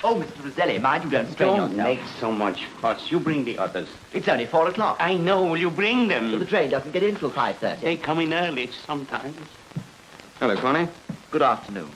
Oh, Mr. Roselli, mind you don't strain yourself. Don't make so much fuss. You bring the others. It's only 4 o'clock. I know. Will you bring them? But the train doesn't get in till 5:30. They come in early sometimes. Hello, Connie. Good afternoon.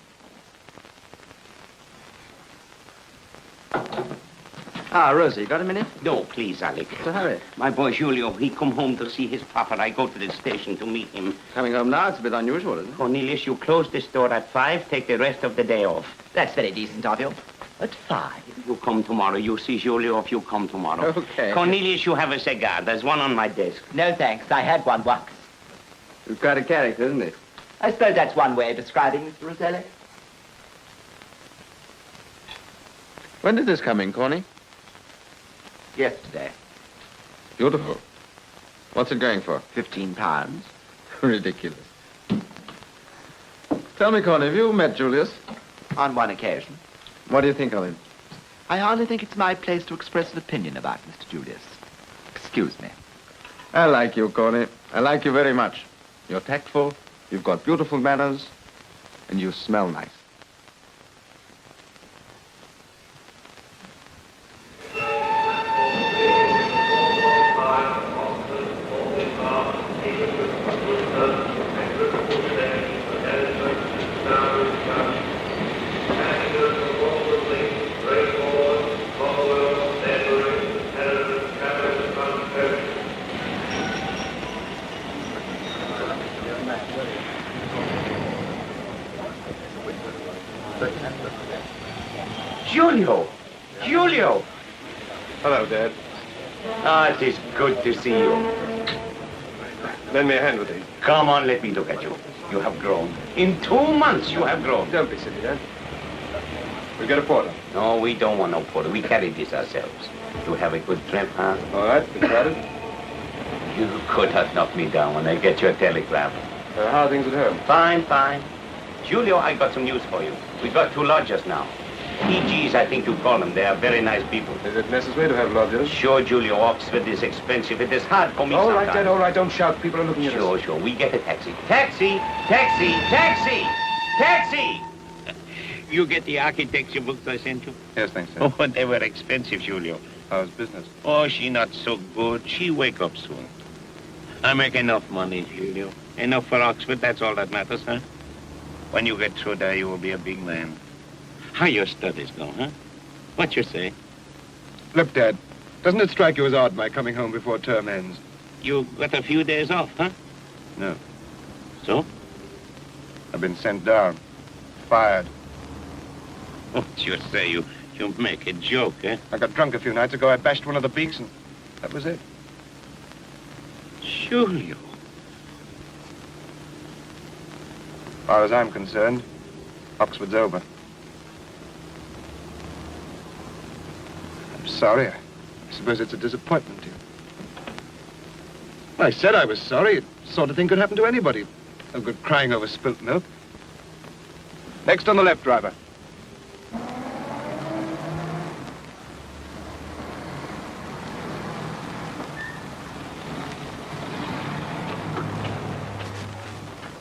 Ah, Rosie, you got a minute? No, please, Alec. So hurry. My boy Julio, he come home to see his papa. I go to the station to meet him. Coming home now, it's a bit unusual, isn't it? Cornelius, you close the store at 5, take the rest of the day off. That's very decent of you. At 5? You come tomorrow. You see Julio if you come tomorrow. Okay. Cornelius, you have a cigar. There's one on my desk. No, thanks. I had one once. He's quite a character, isn't he? I suppose that's one way of describing Mr. Roselli. When did this come in, Connie? Yesterday. Beautiful. What's it going for? £15. Ridiculous. Tell me, Connie, have you met Julius? On one occasion. What do you think of him? I hardly think it's my place to express an opinion about Mr. Julius. Excuse me. I like you, Connie. I like you very much. You're tactful, you've got beautiful manners, and you smell nice. Julio! Julio! Hello, Dad. Ah, it is good to see you. Lend me a hand with these. Come on, let me look at you. You have grown. In 2 months, you have grown. Don't be silly, Dad. We'll get a porter. No, we don't want no porter. We carry this ourselves. You have a good trip, huh? All right, been crowded. You could have knocked me down when I get your telegram. How are things at home? Fine, fine. Julio, I got some news for you. We got 2 lodgers now. PGs, I think you call them. They are very nice people. Is it necessary to have lodgers? Sure, Julio, Oxford is expensive. It is hard for me All right, sometimes. Dad, all right. Don't shout. People are looking at us. Sure, sure. We get a taxi. Taxi! Taxi! Taxi! Taxi! You get the architecture books I sent you? Yes, thanks, sir. Oh, they were expensive, Julio. How's business? Oh, she not so good. She wake up soon. I make enough money, Julio. Enough for Oxford, that's all that matters, huh? When you get through there, you will be a big man. How your studies go, huh? What you say? Look, Dad, doesn't it strike you as odd my coming home before term ends? You got a few days off, huh? No. So? I've been sent down. Fired. What you say? You make a joke, eh? I got drunk a few nights ago. I bashed one of the beaks, and that was it. Julio. As far as I'm concerned, Oxford's over. I'm sorry. I suppose it's a disappointment to you. I said I was sorry. It sort of thing could happen to anybody. No good crying over spilt milk. Next on the left, driver.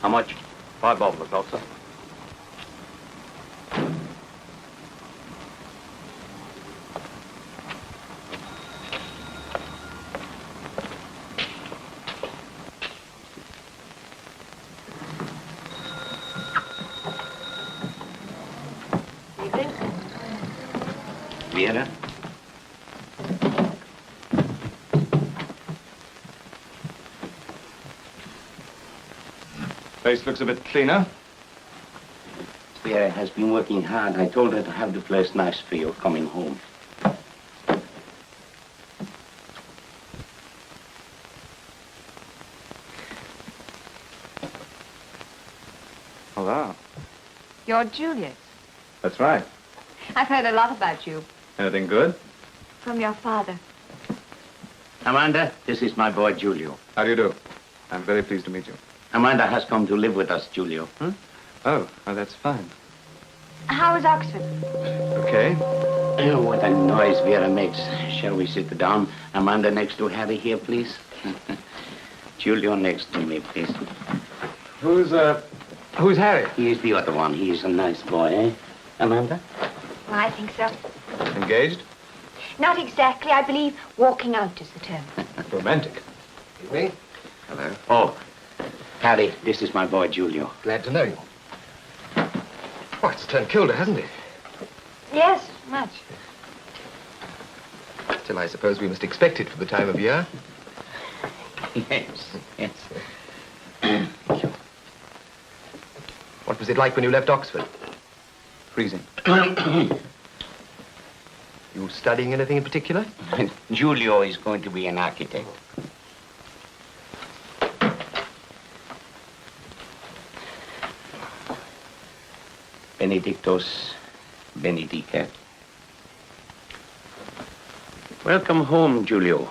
How much? 5 bob, sir. Vera? Place looks a bit cleaner. Vera has been working hard. I told her to have the place nice for you coming home. Hello. You're Julius. That's right. I've heard a lot about you. Anything good? From your father. Amanda, this is my boy, Julio. How do you do? I'm very pleased to meet you. Amanda has come to live with us, Julio. Oh, that's fine. How is Oxford? Okay. Oh, what a noise Vera makes. Shall we sit down? Amanda next to Harry here, please. Julio next to me, please. Who's Harry? He is the other one. He is a nice boy, eh? Amanda? Well, I think so. Engaged? Not exactly. I believe walking out is the term. Romantic. Evening. Hello. Oh, Harry, this is my boy, Giulio. Glad to know you. Oh, it's turned colder, hasn't it? Yes, much. Still, I suppose we must expect it for the time of year. Yes, yes. What was it like when you left Oxford? Freezing. You studying anything in particular? Giulio is going to be an architect. Benedictus benedicat. Welcome home, Giulio.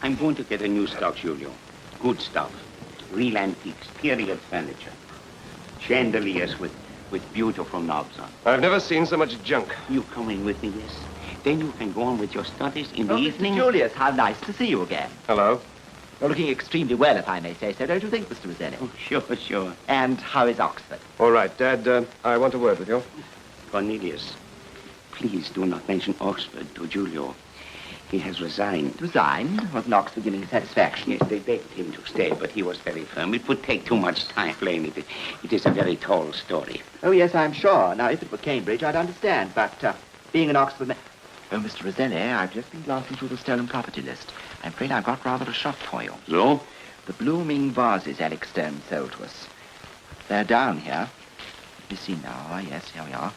I'm going to get a new stock, Giulio. Good stuff. Real antiques, period furniture. Chandeliers with beautiful knobs on. I've never seen so much junk. You coming with me, yes? Then you can go on with your studies in the evening. Mr. Julius, how nice to see you again. Hello. You're looking extremely well, if I may say so, don't you think, Mr. Roselli? Oh, sure. And how is Oxford? All right, Dad, I want a word with you. Cornelius, please do not mention Oxford to Giulio. He has resigned. Resigned? Wasn't Oxford giving satisfaction? Yes, they begged him to stay, but he was very firm. It would take too much time explaining it. It is a very tall story. Oh, yes, I'm sure. Now, if it were Cambridge, I'd understand, but being an Oxford man... Oh, Mr. Roselli, I've just been glancing through the stolen property list. I'm afraid I've got rather a shock for you. So? The blooming vases Alex Stone sold to us. They're down here. Let me see now. Ah, yes, here we are.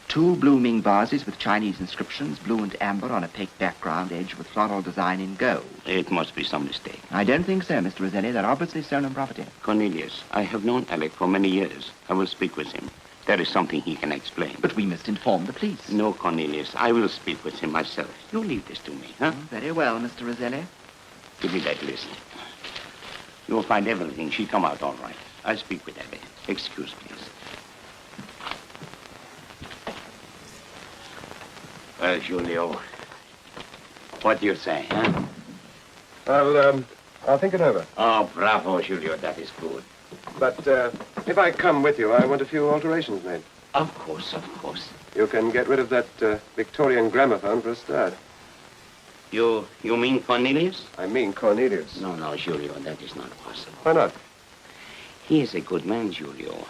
2 blooming vases with Chinese inscriptions, blue and amber on a opaque background edged with floral design in gold. It must be some mistake. I don't think so, Mr. Roselli. They're obviously stolen property. Cornelius, I have known Alec for many years. I will speak with him. There is something he can explain. But we must inform the police. No, Cornelius, I will speak with him myself. You leave this to me, huh? Very well, Mr. Roselli. Give me that list. You will find everything. She come out all right. I'll speak with Abby. Excuse, please. Well, Giulio, what do you say, huh? I'll think it over. Oh, bravo, Giulio. That is good. But, if I come with you, I want a few alterations made. Of course, of course. You can get rid of that, Victorian gramophone for a start. You mean Cornelius? I mean Cornelius. No, Giulio, that is not possible. Why not? He is a good man, Giulio.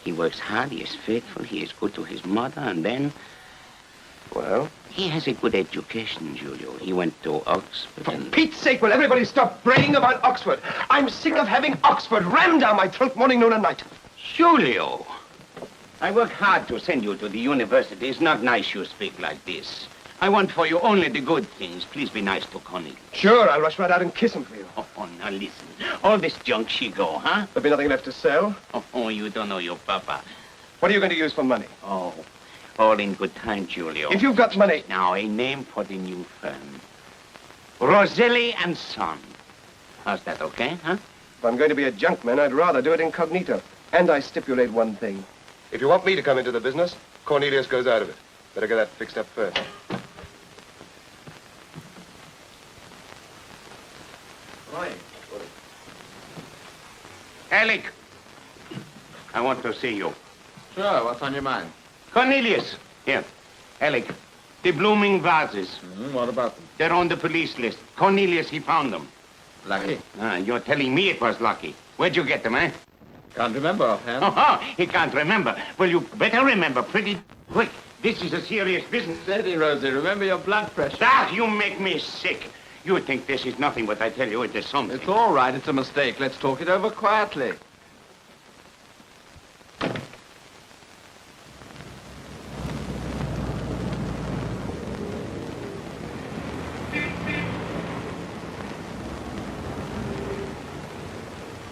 He works hard, he is faithful, he is good to his mother, and then... Well? He has a good education, Giulio. He went to Oxford For and... Pete's sake, will everybody stop braying about Oxford? I'm sick of having Oxford rammed down my throat morning, noon, and night. Giulio! I work hard to send you to the university. It's not nice you speak like this. I want for you only the good things. Please be nice to Connie. Sure, I'll rush right out and kiss him for you. Oh, now listen. All this junk she go, huh? There'll be nothing left to sell. Oh, you don't know your papa. What are you going to use for money? Oh, all in good time, Giulio. If you've got money... Now, a name for the new firm. Roselli and Son. How's that, okay, huh? If I'm going to be a junkman, I'd rather do it incognito. And I stipulate one thing. If you want me to come into the business, Cornelius goes out of it. Better get that fixed up first. Alec, I want to see you. Sure, what's on your mind? Cornelius, here. Alec, the blooming vases. What about them? They're on the police list. Cornelius, he found them. Lucky. You're telling me it was lucky. Where'd you get them, eh? Can't remember offhand. Oh, he can't remember. Well, you better remember pretty quick. This is a serious business. Steady, Rosie. Remember your blood pressure. Ah, you make me sick. You think this is nothing, but I tell you it is something. It's all right. It's a mistake. Let's talk it over quietly.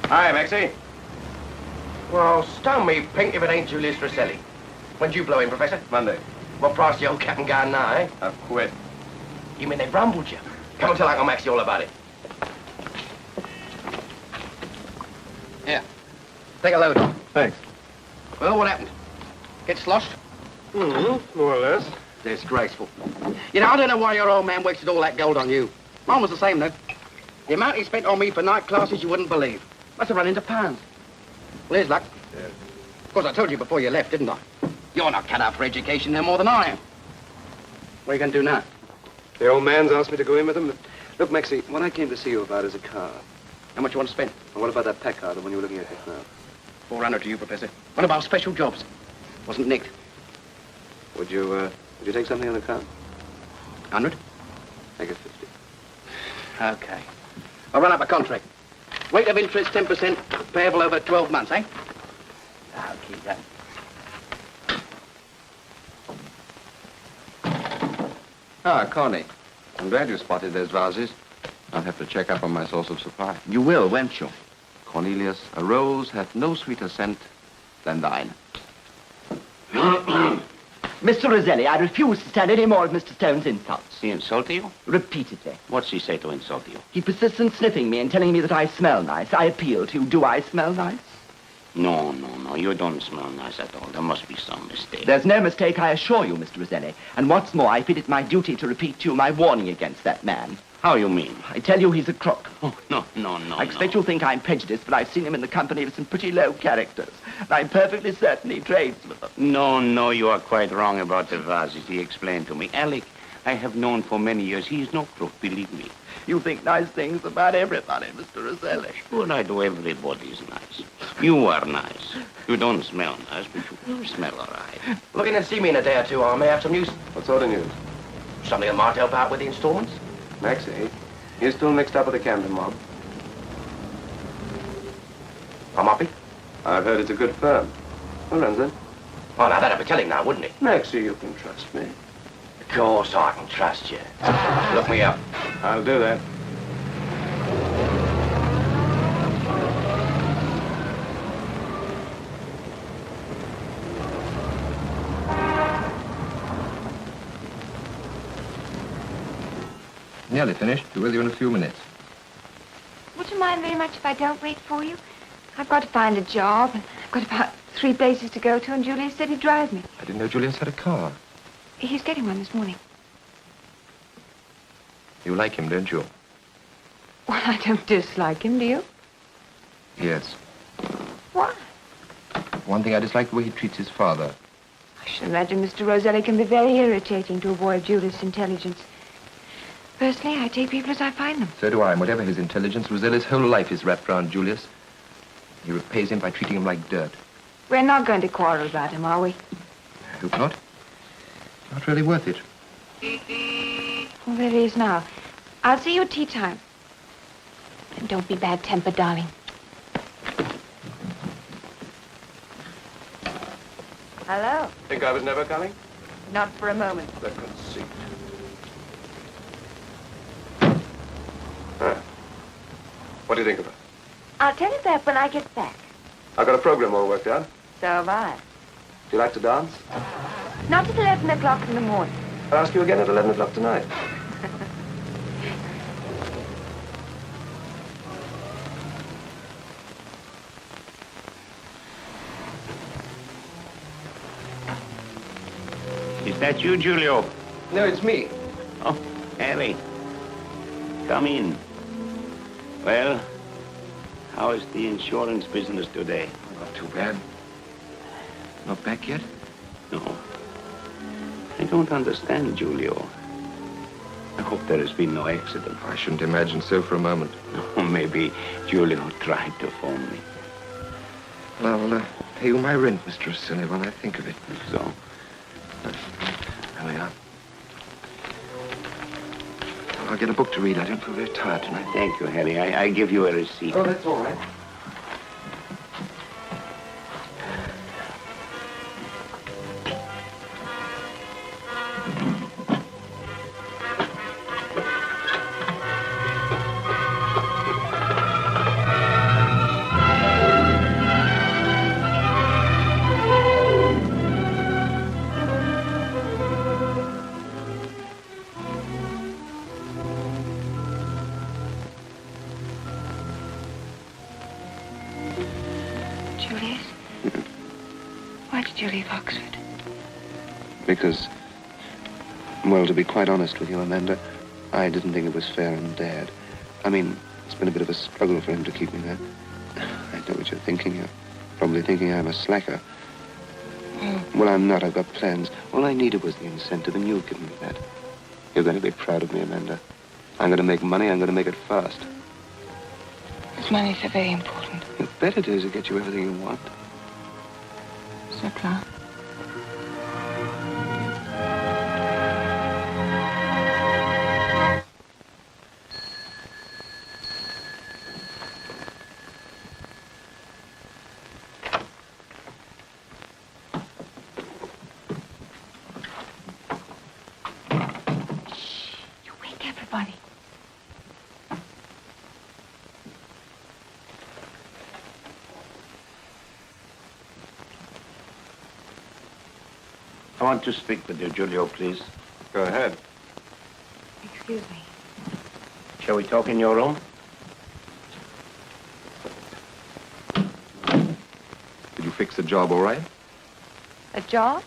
Hi, Maxie. Well, stone me pink if it ain't Julius Roselli. When do you blow in, Professor? Monday. What price the old Captain Garden now, eh? I've quit. You mean they've rumbled you? Come and tell Uncle Maxie all about it. Here. Take a load off. Thanks. Well, what happened? Get sloshed? More or less. Disgraceful. You know, I don't know why your old man wasted all that gold on you. Mine was the same, though. The amount he spent on me for night classes you wouldn't believe. Must have run into pounds. Well, here's luck. Yeah. Of course, I told you before you left, didn't I? You're not cut out for education no more than I am. What are you going to do now? The old man's asked me to go in with him. Look, Maxie, what I came to see you about is a car. How much you want to spend? And what about that pack car, the one you were looking at just now? 400 to you, Professor. One of our special jobs. Wasn't nicked. Would you take something on the car? 100? Make it 50. Okay. I'll run up a contract. Rate of interest 10%, payable over 12 months, eh? I'll keep that. Ah, Connie. I'm glad you spotted those vases. I'll have to check up on my source of supply. You will, won't you? Cornelius, a rose hath no sweeter scent than thine. Mr. Roselli, I refuse to stand any more of Mr. Stone's insults. He insulted you? Repeatedly. What's he say to insult you? He persists in sniffing me and telling me that I smell nice. I appeal to you. Do I smell nice? No, you don't smell nice at all. There must be some mistake. There's no mistake, I assure you, Mr. Roselli. And what's more, I feel it my duty to repeat to you my warning against that man. How you mean? I tell you he's a crook. Oh, no. I expect you'll think I'm prejudiced, but I've seen him in the company of some pretty low characters. And I'm perfectly certain he trades with them. No, you are quite wrong about the vases. He explained to me. Alec, I have known for many years. He's no crook, believe me. You think nice things about everybody, Mr. Roselli. Sure, I do. Everybody's nice. You are nice. You don't smell nice, but you smell all right. Look in and see me in a day or two. I may have some news. What sort of news? Something that might help out with the installments. Maxie, you're still mixed up with the Camden mob. I'm happy. I've heard it's a good firm. Who runs it? Oh, now that'd be telling now, wouldn't it? Maxie, you can trust me. Of course I can trust you. Look me up. I'll do that. Nearly finished. Be with you in a few minutes. Would you mind very much if I don't wait for you? I've got to find a job, and I've got about 3 places to go to, and Julius said he'd drive me. I didn't know Julius had a car. He's getting one this morning. You like him, don't you? Well, I don't dislike him, do you? Yes. Why? One thing I dislike the way he treats his father. I should imagine Mr. Roselli can be very irritating to a boy of Julius' intelligence. Personally, I take people as I find them. So do I, and whatever his intelligence, Roselli's whole life is wrapped around Julius. He repays him by treating him like dirt. We're not going to quarrel about him, are we? I hope not. Not really worth it. Well, there he is now. I'll see you at tea time. And don't be bad-tempered, darling. Hello. Think I was never coming? Not for a moment. The conceit. Huh. What do you think of it? I'll tell you that when I get back. I've got a program all worked out. So have I. Do you like to dance? Not at 11 o'clock in the morning. I'll ask you again at 11 o'clock tonight. Is that you, Julio? No, it's me. Oh, Harry. Come in. Well, how is the insurance business today? Not too bad. Not back yet? No. I don't understand, Julio. I hope there has been no accident. I shouldn't imagine so for a moment. Or maybe Julio tried to phone me. Well, I'll pay you my rent, Mr. Roselli, when I think of it. So, There we are. I'll get a book to read. I don't feel very tired tonight. thank you, Harry. I give you a receipt. Oh, that's all right. Julius? Why did you leave Oxford? Because Well, to be quite honest with you, Amanda, I didn't think it was fair on Dad. I mean, it's been a bit of a struggle for him to keep me there. I know what you're thinking. You're probably thinking I'm a slacker. Well, I'm not. I've got plans. All I needed was the incentive, and you've given me that. You're going to be proud of me, Amanda. I'm going to make money. I'm going to make it fast. This money's so very important. You bet it is. It'll get you everything you want. So, Clark. I want to speak with you, Julio, please. Go ahead. Excuse me. Shall we talk in your room? Did you fix the job all right? A job?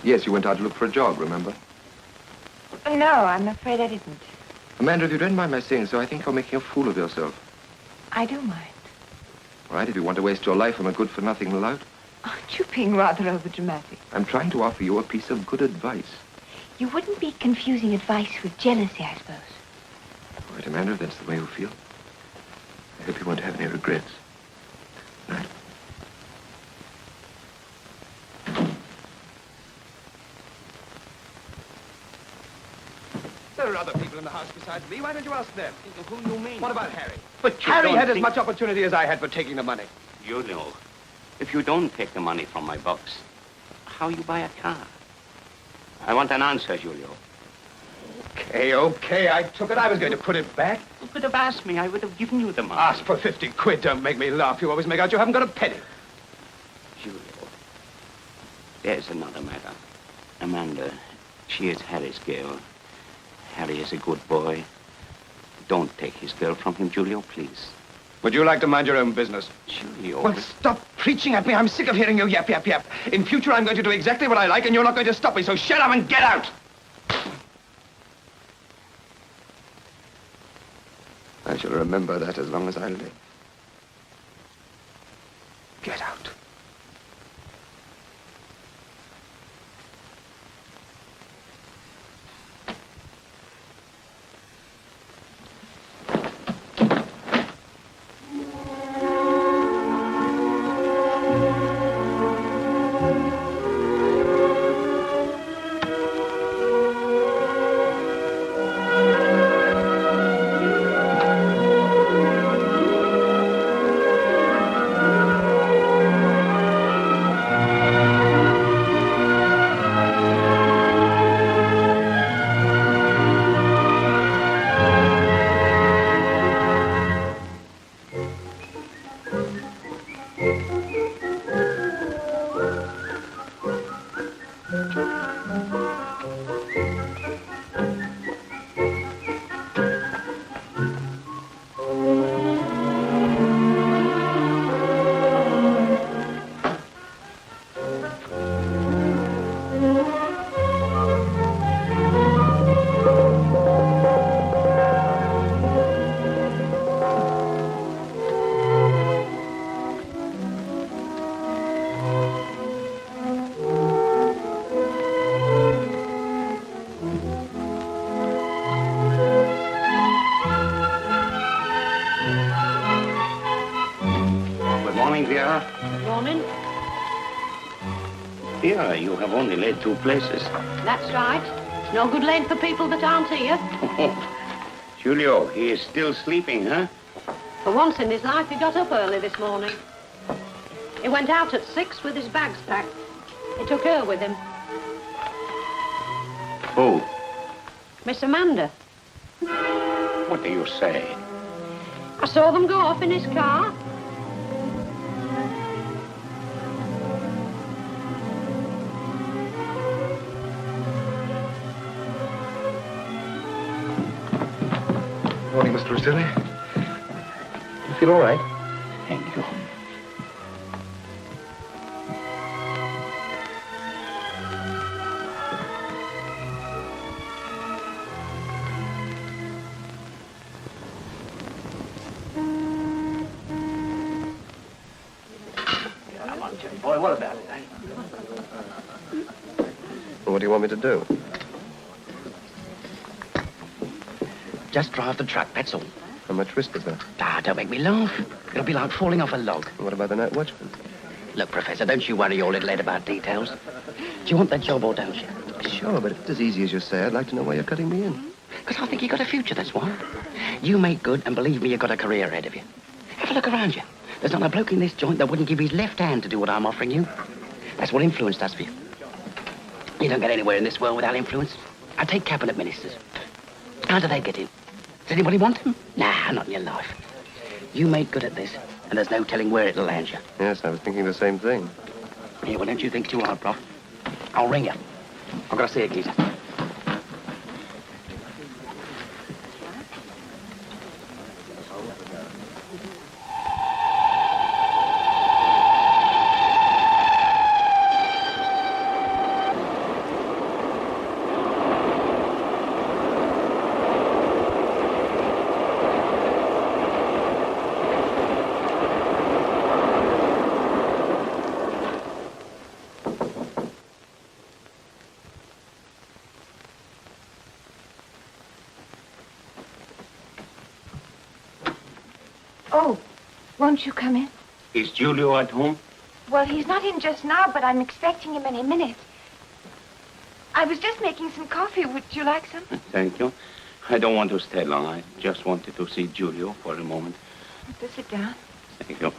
Yes, you went out to look for a job, remember? No, I'm afraid I didn't. Amanda, if you don't mind my saying so, I think you're making a fool of yourself. I do mind. All right, if you want to waste your life on a good-for-nothing lout, Aren't you being rather overdramatic? I'm trying to offer you a piece of good advice. You wouldn't be confusing advice with jealousy, I suppose. All right, Amanda, if that's the way you feel. I hope you won't have any regrets. Good night. There are other people in the house besides me. Why don't you ask them? Who you mean? What about Harry? But you Harry don't had as think- much opportunity as I had for taking the money. You know, if you don't take the money from my box, how you buy a car? I want an answer, Julio. Okay, I took it. I was going to put it back. You could have asked me. I would have given you the money. Ask for 50 quid. Don't make me laugh. You always make out you haven't got a penny. Julio, there's another matter. Amanda, she is Harry's girl. Harry is a good boy. Don't take his girl from him, Julio, please. Would you like to mind your own business? Julio. Well, stop preaching at me. I'm sick of hearing you yap, yap, yap. In future, I'm going to do exactly what I like, and you're not going to stop me, so shut up and get out! I shall remember that as long as I live. Get out. Morning. Here, you have only laid 2 places. That's right. No good laying for people that aren't here. Julio, he is still sleeping, huh? For once in his life, he got up early this morning. He went out at 6 with his bags packed. He took her with him. Who? Miss Amanda. What do you say? I saw them go off in his car. Morning, Mr. Rosselli. You feel all right? Thank you. about it, eh? Well, what do you want me to do? Just drive the truck, that's all. How much risk is that? Ah, don't make me laugh. It'll be like falling off a log. What about the night watchman? Look, Professor, don't you worry your little head about details. Do you want that job or don't you? Sure, but if it's as easy as you say, I'd like to know why you're cutting me in. Because I think you got a future, that's why. You make good, and believe me, you've got a career ahead of you. Have a look around you. There's not a bloke in this joint that wouldn't give his left hand to do what I'm offering you. That's what influence does for you. You don't get anywhere in this world without influence. I take cabinet ministers. How do they get in? Does anybody want them? Nah, not in your life. You make good at this, and there's no telling where it'll land you. Yes, I was thinking the same thing. Yeah, well, don't you think too hard, Prof. I'll ring you. I've got to see a geezer. Oh, won't you come in? Is Julio at home? Well, he's not in just now, but I'm expecting him any minute. I was just making some coffee. Would you like some? Thank you. I don't want to stay long. I just wanted to see Julio for a moment. Just sit down. Thank you.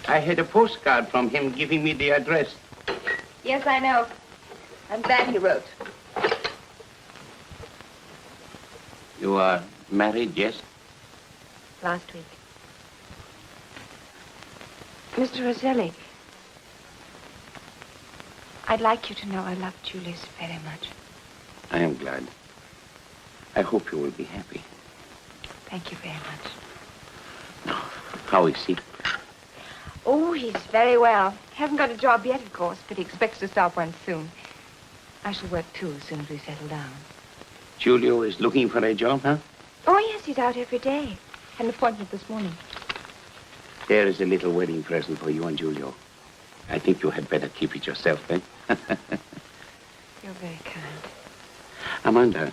I had a postcard from him giving me the address. Yes, I know. I'm glad he wrote. You are married, yes? Last week. Mr. Roselli, I'd like you to know I love Julius very much. I am glad. I hope you will be happy. Thank you very much. Now, how is he? Oh, he's very well. Hasn't got a job yet, of course, but he expects to start one soon. I shall work, too, as soon as we settle down. Julio is looking for a job, huh? Oh, yes, he's out every day. Had an appointment this morning. There is a little wedding present for you and Julio. I think you had better keep it yourself, then. You're very kind. Amanda,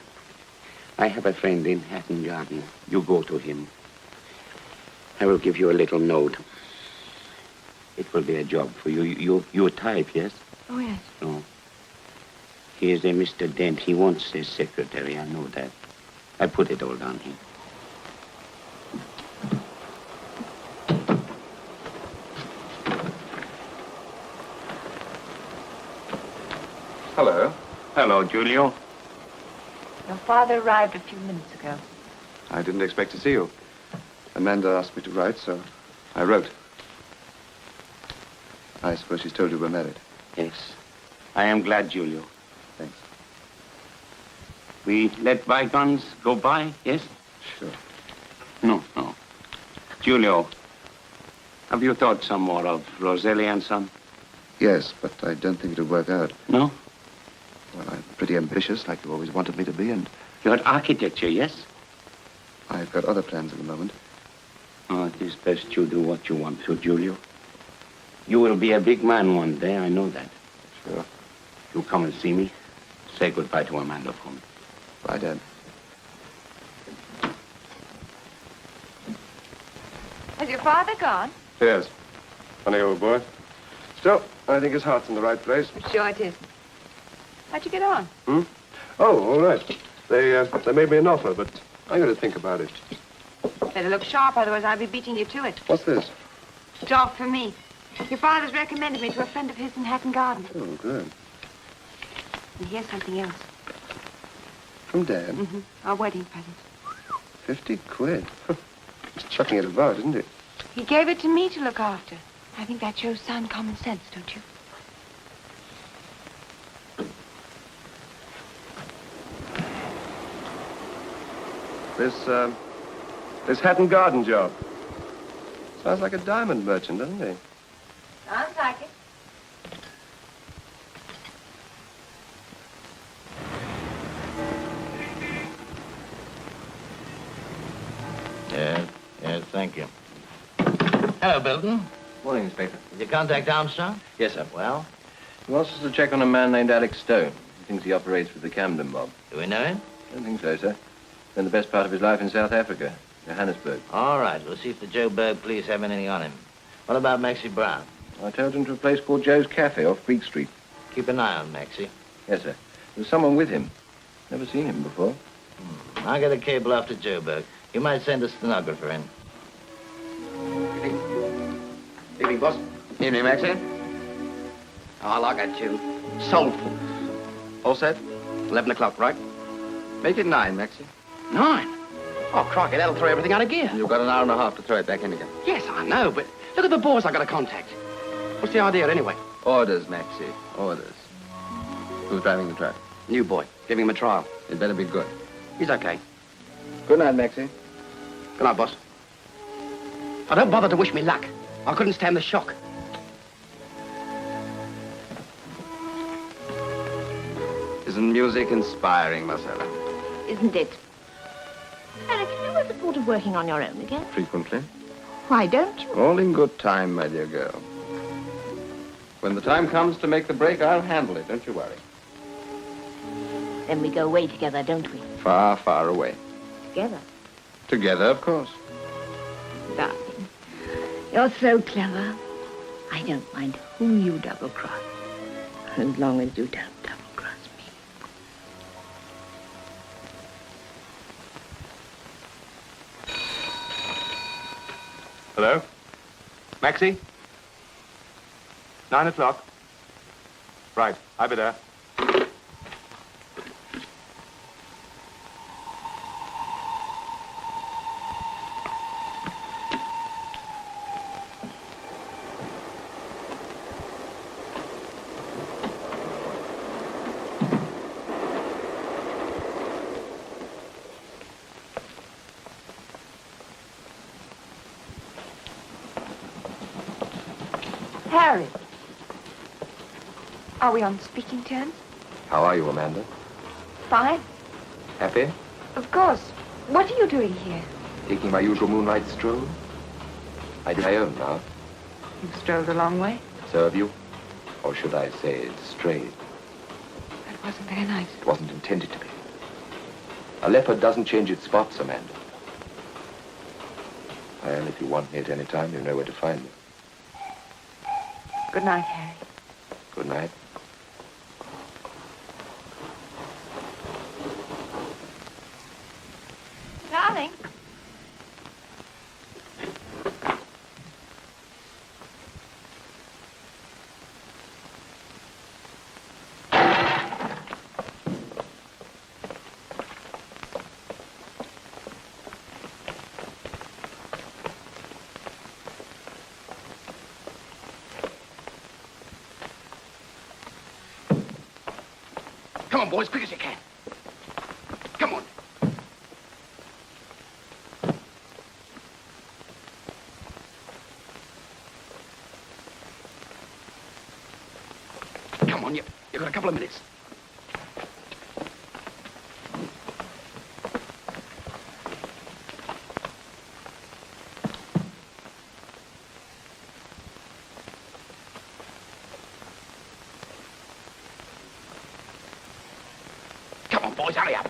I have a friend in Hatton Garden. You go to him. I will give you a little note. It will be a job for you. You type, yes? Oh, yes. No. He is a Mr. Dent. He wants a secretary. I know that. I put it all down here. Hello. Hello, Julio. Your father arrived a few minutes ago. I didn't expect to see you. Amanda asked me to write, so I wrote. I suppose she's told you we're married. Yes. I am glad, Julio. Thanks. We let bygones go by, yes? Sure. No. Julio, have you thought some more of Roselli and Son? Yes, but I don't think it'll work out. No? Well, I'm pretty ambitious, like you always wanted me to be, and You're architecture, yes? I've got other plans at the moment. Oh, it is best you do what you want to, Julio. You will be a big man one day, I know that. Sure. You come and see me. Say goodbye to Amanda for me. Bye, Dad. Has your father gone? Yes. Funny old boy. Still, I think his heart's in the right place. I'm sure it is. How'd you get on? Oh, all right. They made me an offer, but I'm going to think about it. Better look sharp, otherwise I'll be beating you to it. What's this? Job for me. Your father's recommended me to a friend of his in Hatton Garden. Oh, good. And here's something else. From Dad? Mm-hmm. Our wedding present. 50 quid. He's chucking it about, isn't it? He gave it to me to look after. I think that shows sound common sense, don't you? This Hatton Garden job. Sounds like a diamond merchant, doesn't he? Sounds like it. Yes, thank you. Hello, Bilton. Morning, Inspector. Did you contact Armstrong? Yes, sir. Well, He wants us to check on a man named Alex Stone. He thinks he operates with the Camden mob. do we know him? I don't think so, sir. Spent the best part of his life in South Africa, Johannesburg. All right, we'll see if the Joburg police have anything on him. What about Maxie Brown? I told him to a place called Joe's Cafe off Greek Street. Keep an eye on Maxie. Yes, sir. There's someone with him. Never seen him before. I'll get a cable off to Joburg. You might send a stenographer in. Evening, boss. Evening, Maxie. Oh, I like that tune. Soulful. All set? 11 o'clock, right? Make it 9, Maxie. 9? Oh, crikey, that'll throw everything out of gear. You've got an hour and a half to throw it back in again. Yes, I know, but look at the boys I got to contact. What's the idea, anyway? Orders, Maxie. Orders. Who's driving the truck? New boy. Giving him a trial. It better be good. He's okay. Good night, Maxie. Good night, boss. Oh, don't bother to wish me luck. I couldn't stand the shock. Isn't music inspiring, Marcella? Isn't it? Eric, have you ever thought of working on your own again? Frequently. Why don't you? All in good time, my dear girl. When the time comes to make the break, I'll handle it. Don't you worry. Then we go away together, don't we? Far, far away. Together. Together, of course. Darling, you're so clever. I don't mind whom you double-cross, as long as you don't double-cross me. Hello? Maxie? 9 o'clock. Right, I'll be there. Harry. Are we on speaking terms? How are you, Amanda? Fine. Happy? Of course. What are you doing here? Taking my usual moonlight stroll? I do my own now. You've strolled a long way. So have you. Or should I say, strayed. That wasn't very nice. It wasn't intended to be. A leopard doesn't change its spots, Amanda. Well, if you want me at any time, you know where to find me. Good night, Harry. Good night. Darling. Come on, boys, quick as you can. Come on. Come on, you've got a couple of minutes. Come on, boys, hurry up.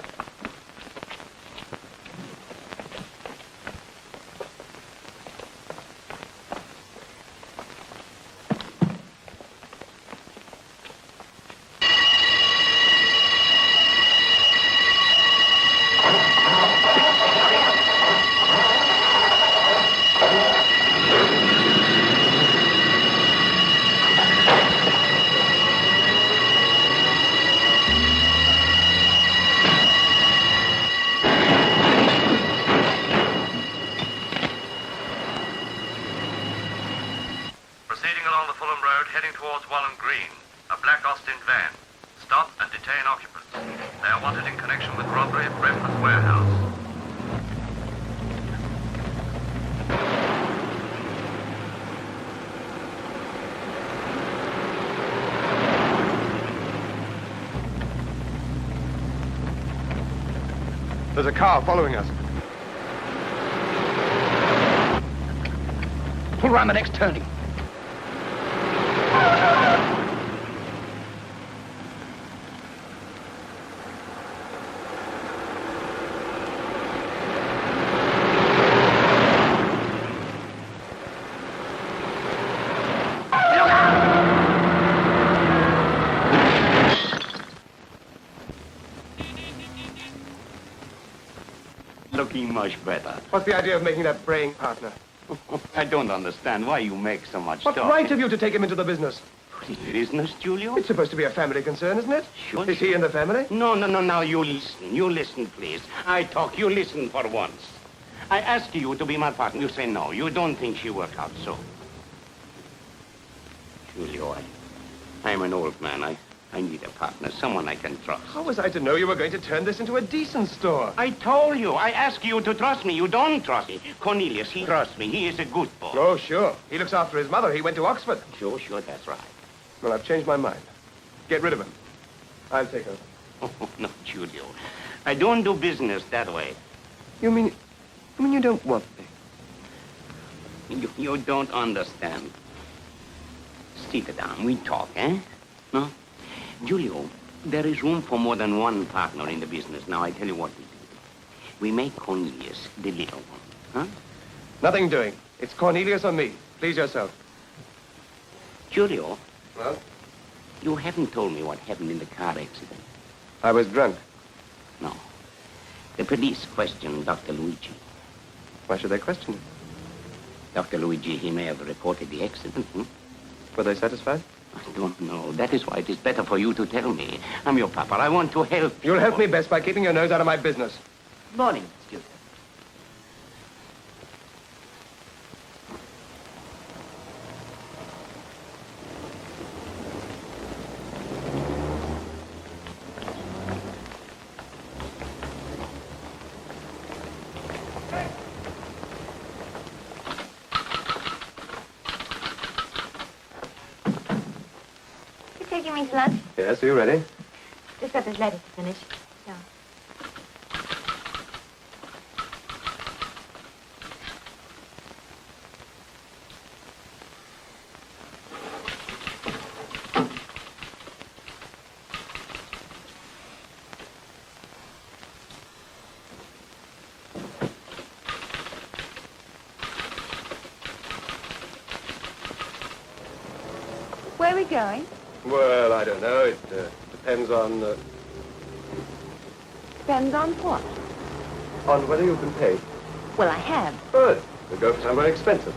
Proceeding along the Fulham Road, heading towards Walham Green. A black Austin van. Stop and detain occupants. They are wanted in connection with robbery at Brentford Warehouse. There's a car following us. round the next turning. Looking much better. What's the idea of making that braying partner? I don't understand why you make so much What talk. right have you to take him into the business? Business, Julio? It's supposed to be a family concern, isn't it? Sure. Is he in the family? No, now you listen. You listen, please. I talk, you listen for once. I ask you to be my partner. You say no. You don't think she work out so. Julio, I'm an old man. I need a partner, someone I can trust. How was I to know you were going to turn this into a decent store? I told you. I ask you to trust me. You don't trust me. Cornelius, he trusts me. He is a good boy. Oh, sure. He looks after his mother. He went to Oxford. Sure, that's right. Well, I've changed my mind. Get rid of him. I'll take over. Oh, no, Julio. I don't do business that way. You mean you don't want me? You don't understand. Sit down. We talk, eh? No? Julio, there is room for more than one partner in the business. Now, I tell you what we do. We make Cornelius the little one, huh? Nothing doing. It's Cornelius or me. Please yourself. Julio. Well? You haven't told me what happened in the car accident. I was drunk. No. The police questioned Dr. Luigi. Why should they question him? Dr. Luigi, he may have reported the accident, Were they satisfied? I don't know. That is why it is better for you to tell me. I'm your papa. I want to help you. You'll help me best by keeping your nose out of my business. Morning, Stuart. Taking me to lunch? Yes, are you ready? Just got this letter to finish. So. Where are we going? Well, I don't know. It depends on... Depends on what? on whether you've been paid. Well, I have. Good. We'll go for somewhere expensive.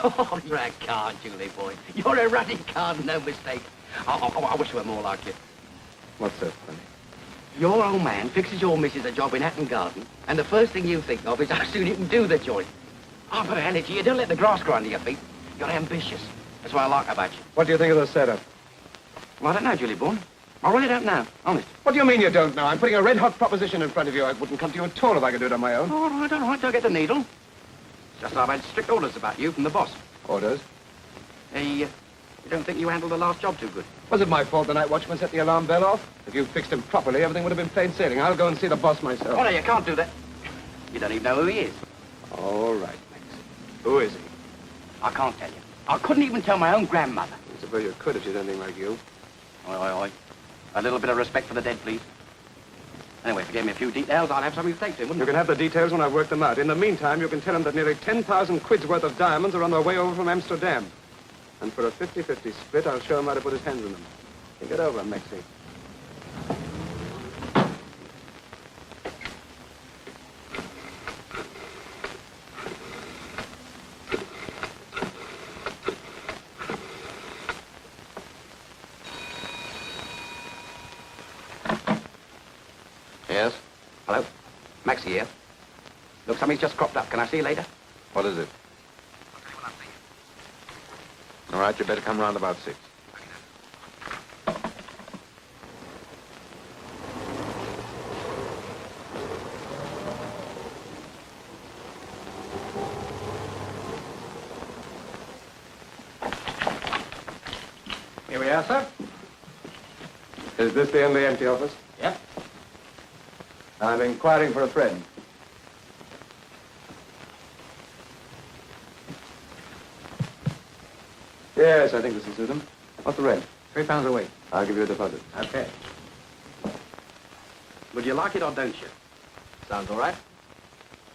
Oh, you're a card, Julie boy. You're a running card, no mistake. I wish you were more like you. What's so funny? Your old man fixes your missus a job in Hatton Garden, and the first thing you think of is how soon you can do the joint. Oh, for energy, you don't let the grass grow under your feet. You're ambitious. That's what I like about you. What do you think of the setup? Well, I don't know, Julie Bourne. I really don't know, honest. What do you mean you don't know? I'm putting a red-hot proposition in front of you. I wouldn't come to you at all if I could do it on my own. All right, don't get the needle. Just I've had strict orders about you from the boss. Orders? You don't think you handled the last job too good? Was it my fault the night watchman set the alarm bell off? If you'd fixed him properly, everything would have been plain sailing. I'll go and see the boss myself. Oh, no, you can't do that. You don't even know who he is. All right, Max. Who is he? I can't tell you. I couldn't even tell my own grandmother. I suppose you could if she's anything like you. Oi. A little bit of respect for the dead, please. Anyway, if you gave me a few details, I'll have something to take to him, You wouldn't can have the details when I've worked them out. In the meantime, you can tell him that nearly 10,000 quid's worth of diamonds are on their way over from Amsterdam. And for a 50-50 split, I'll show him how to put his hands in them. Think it over, Maxie. Yes? Hello? Maxie here. Look, something's just cropped up. Can I see you later? What is it? All right, you better come round about 6. Here we are, sir. Is this the only empty office? Yep. I'm inquiring for a friend. Yes, I think this will suit him. What's the rent? £3 a week. I'll give you a deposit. Okay. Would you like it or don't you? Sounds all right.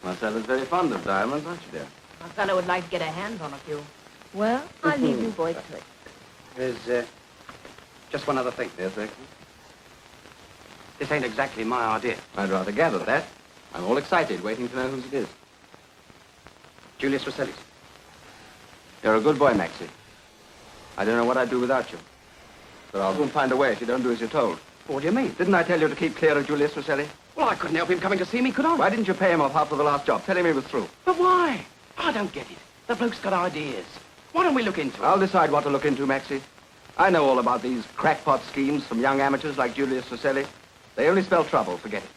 Marcella's very fond of diamonds, aren't you, dear? My fellow would like to get a hands on a few. Well, I'll leave you boys to it. There's just one other thing. Yes, Rexy? This ain't exactly my idea. I'd rather gather that. I'm all excited, waiting to know whose it is. Julius Rosselli's. You're a good boy, Maxie. I don't know what I'd do without you. But I'll soon find a way if you don't do as you're told. What do you mean? Didn't I tell you to keep clear of Julius Rosselli? Well, I couldn't help him coming to see me, could I? Why didn't you pay him off after the last job? Tell him he was through. But why? I don't get it. The bloke's got ideas. Why don't we look into it? I'll decide what to look into, Maxie. I know all about these crackpot schemes from young amateurs like Julius Rosselli. They only spell trouble. Forget it.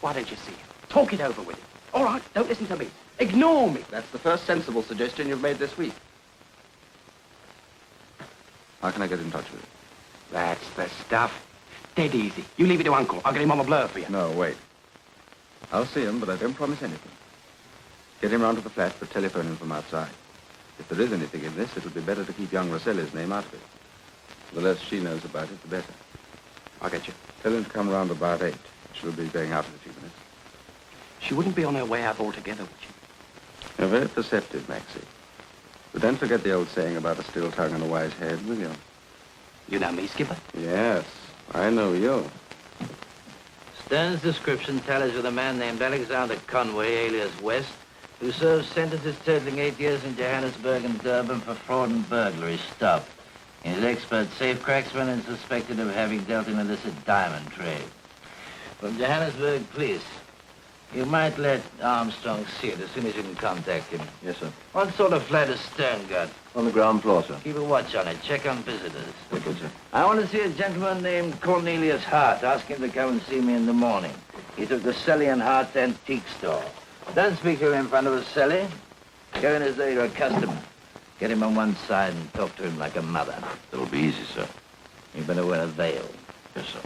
Why don't you see him? Talk it over with him. All right, don't listen to me. Ignore me. That's the first sensible suggestion you've made this week. How can I get in touch with you? That's the stuff. Dead easy. You leave it to Uncle. I'll get him on the blur for you. No, wait. I'll see him, but I don't promise anything. Get him round to the flat, but telephone him from outside. If there is anything in this, it'll be better to keep young Rosselli's name out of it. The less she knows about it, the better. I'll get you. Tell him to come round about 8. She'll be going out in a few minutes. She wouldn't be on her way out altogether, would she? You're very perceptive, Maxie. But don't forget the old saying about a still tongue and a wise head, will you? You know me, Skipper? Yes, I know you. Stern's description tallies with a man named Alexander Conway, alias West, who served sentences totaling 8 years in Johannesburg and Durban for fraud and burglary. Stop. He's an expert safe cracksman and suspected of having dealt in illicit diamond trade. From Johannesburg Police. You might let Armstrong see it as soon as you can contact him. Yes, sir. What sort of flat has Stern got? On the ground floor, sir. Keep a watch on it. Check on visitors. Okay, sir. I want to see a gentleman named Cornelius Hart. Ask him to come and see me in the morning. He took the Selly and Hart's antique store. Don't speak to him in front of a Selly. Go in as though you're a customer. Get him on one side and talk to him like a mother. It'll be easy, sir. You better wear a veil. Yes, sir.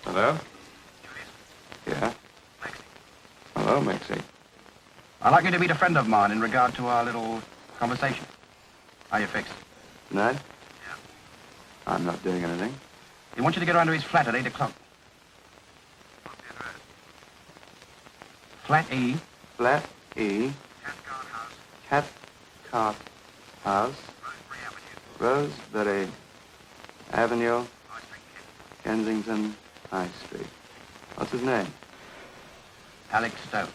Hello? Yeah? Hello, Maxie. I'd like you to meet a friend of mine in regard to our little conversation. Are you fixed? Tonight? Yeah. I'm not doing anything. He wants you to get around to his flat at 8 o'clock. What's the address? Flat E. Flat E. Cathcart House, Cathcart House. Rosebery Avenue, Rosebery Avenue, High Street, Kensington High Street. What's his name? Alex Stone.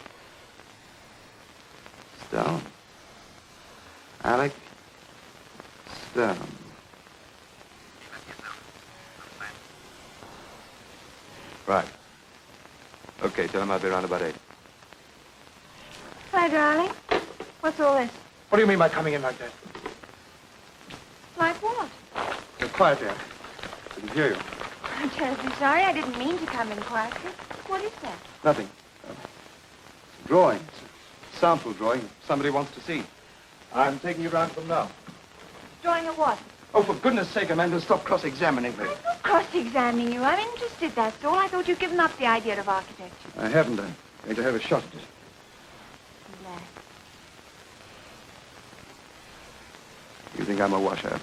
Stone. Alec Stone. Right. Okay, tell him I'll be around about 8. Hi, darling. What's all this? What do you mean by coming in like that? Like what? You're quiet there. Didn't hear you. I'm terribly sorry. I didn't mean to come in quietly. What is that? Nothing. It's a drawing. It's a sample drawing somebody wants to see. I'm taking you round to them now. Drawing of what? Oh, for goodness sake, Amanda, stop cross-examining me. I'm not cross-examining you. I'm interested, that's all. I thought you'd given up the idea of architecture. I haven't. I'm going to have a shot at it. Relax. You think I'm a washer?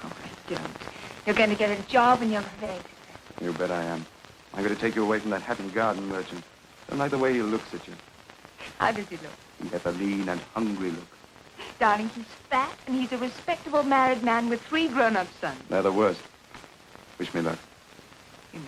Oh, I don't. You're going to get a job and you're very successful. You bet I am. I'm going to take you away from that Hatton Garden merchant. I don't like the way he looks at you. How does he look? He has a lean and hungry look. Darling, he's fat and he's a respectable married man with 3 grown-up sons. They're the worst. Wish me luck. You know